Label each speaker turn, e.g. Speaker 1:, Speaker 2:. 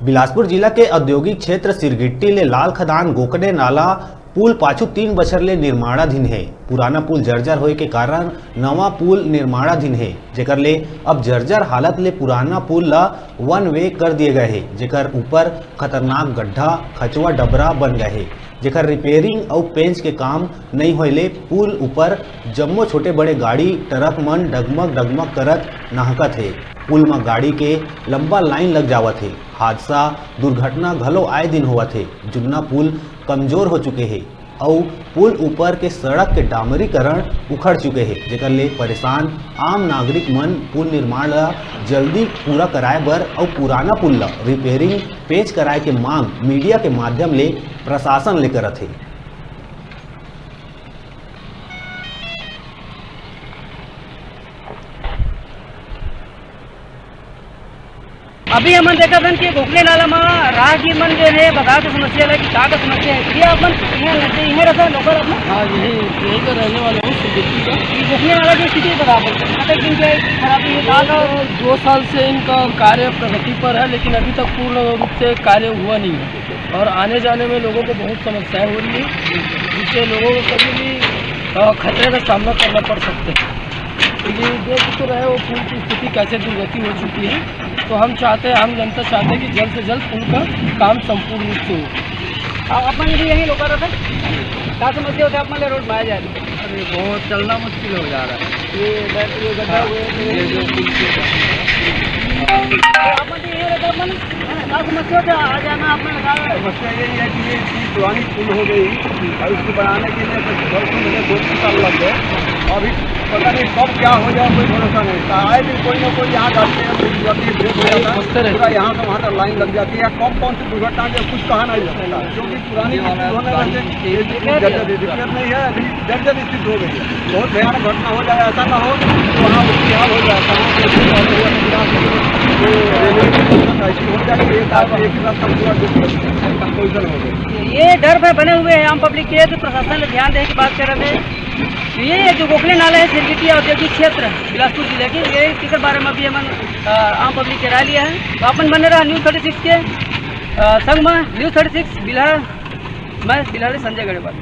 Speaker 1: बिलासपुर जिला के औद्योगिक क्षेत्र सिरगिट्टी ले लाल खदान गोकने नाला पुल पाछू 3 बछर ले निर्माणाधीन है। पुराना पुल जर्जर होए के कारण नवा पुल निर्माणाधीन है, जेकर ले अब जर्जर हालत ले पुराना पुल ला वन वे कर दिए गए है, जेकर ऊपर खतरनाक गड्ढा खचवा डबरा बन गए है, जेकर रिपेयरिंग और पेंच के काम नहीं होले पुल ऊपर जम्मो छोटे बड़े गाड़ी ट्रक मन डगमग डगमग करत नाहकत है। पुल में गाड़ी के लंबा लाइन लग जावत है। हादसा दुर्घटना घलो आए दिन होवत है। जुन्ना पुल कमजोर हो चुके हैं और पुल ऊपर के सड़क के डामरीकरण उखड़ चुके हैं, जेकर ले परेशान आम नागरिक मन पुल निर्माण ला जल्दी पूरा कराए बर और पुराना पुल ला रिपेयरिंग पेच कराए के मांग मीडिया के माध्यम ले प्रशासन ले करत है।
Speaker 2: अभी हमन देखा बन कि गोखले नाला में राहगीर मन जो है बता के समस्या है कि का समस्या है ये अपन यहाँ रहता है लोग अपना।
Speaker 3: हाँ, यही का रहने वाले हूँ सिरगिट्टी का।
Speaker 2: गोखले नाला की स्थिति बराबर मतलब कि खराबी है।
Speaker 3: 2 साल से इनका कार्य प्रगति पर है, लेकिन अभी तक पूर्ण रूप से कार्य हुआ नहीं है और आने जाने में लोगों को बहुत समस्याएं हो रही है, जिससे लोगों को कभी भी खतरे का सामना करना पड़ सकता है। तो ये देख तो रहे वो पुल की स्थिति कैसे दुर्गति हो चुकी है। तो हम जनता चाहते हैं कि जल्द से जल्द पुल का काम संपूर्ण रूप से हो।
Speaker 2: अपन भी यही लोग रहते क्या समस्या होता है अपने रोड में आ जा रही है।
Speaker 3: अरे बहुत चलना मुश्किल हो जा रहा है।
Speaker 2: ये गड्ढा हुए
Speaker 3: ये जो पुल
Speaker 2: अपन भी यही रहता अपन क्या समस्या होता है आ जाना अपने लगा।
Speaker 3: समस्या यही है कि ये इतनी पुरानी पुल हो गई और इसको बनाने के लिए 2-3 साल लग गए। अभी पता नहीं कब क्या हो जाए, कोई भरोसा नहीं। आए दिन कोई ना कोई यहाँ गाड़ी पूरा यहाँ से वहाँ तक लाइन लग जाती है। कौन सी दुर्घटना जो कुछ कहा नहीं जा सकता, क्योंकि पुरानी दिक्कत नहीं है, अभी जर्जर स्थित हो गई है। बहुत भयानक घटना हो जाए, ऐसा ना हो तो वहाँ उसकी हाल हो जाए कंपोजिशन हो गई।
Speaker 2: ये डर पे बने हुए हैं आम पब्लिक के, तो प्रशासन ने ध्यान देने की बात कर रहे थे। ये जो गोखले नाला है सिरगिट्टी औद्योगिक क्षेत्र बिलासपुर जिले के, ये इसके बारे में भी हमन आम पब्लिक के राय लिया है। तो अपन बने रहा न्यूज़ 36 के संग में न्यूज़ 36 बिल्हा, मैं बिल्हा संजय गढ़वाल।